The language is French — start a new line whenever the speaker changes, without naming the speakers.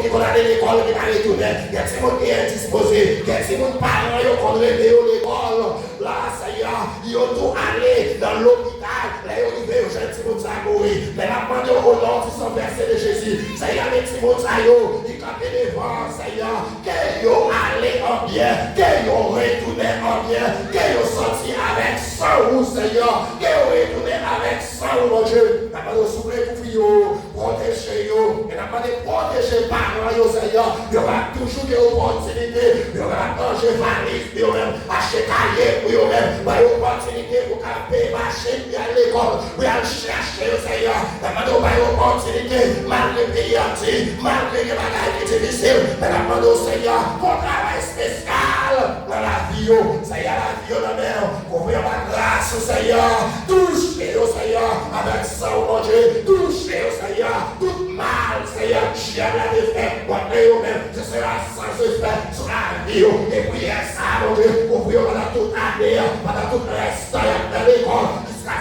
qui vont aller à l'école qui va retourner. Il y a des gens qui sont indisposés. Il y a des gens parents qui vont relever l'école. Là, ça y est, ils ont tout allé dans l'hôpital. Là, ils ont arrivé aux gens qui vont mourir. Mais la demande au nom du sang versé de Jésus. Ça y est, les petits mots, ça y est, ils campent devant. Ça y est, qu'ils ont allé en bien. Qu'ils ont retourné en bien. Qu'ils ont sorti avec sang ou Seigneur. Qu'ils ont retourné avec sang ou mon Dieu. La demande au souffle pour vous, protégez-vous. Et la demande de protéger parents, Seigneur. Il y aura toujours des opportunités. Il y aura danger valise pour eux-mêmes. Acheter cahier pour eux-mêmes. Il y aura opportunité pour camper, marcher, pour aller à l'école. Pour aller chercher, Seigneur. La demande au opportunité. Malgré le pays entier. Malgré les bagages qui sont difficiles. Mais la demande au Seigneur. Pour travail spécial dans la vie. Seigneur, la vie de la mer. Pour ouvrir la grâce, Seigneur. Touchez, Seigneur. Avec ça, mon Dieu. Touchez, Seigneur. Tout mal, Seigneur. Chien la défaite. Vous-même, ce sera sans effet sur la vie. Et puis, ça, mon Dieu, ouvrir pendant toute l'année, pendant tout le reste de l'école, jusqu'à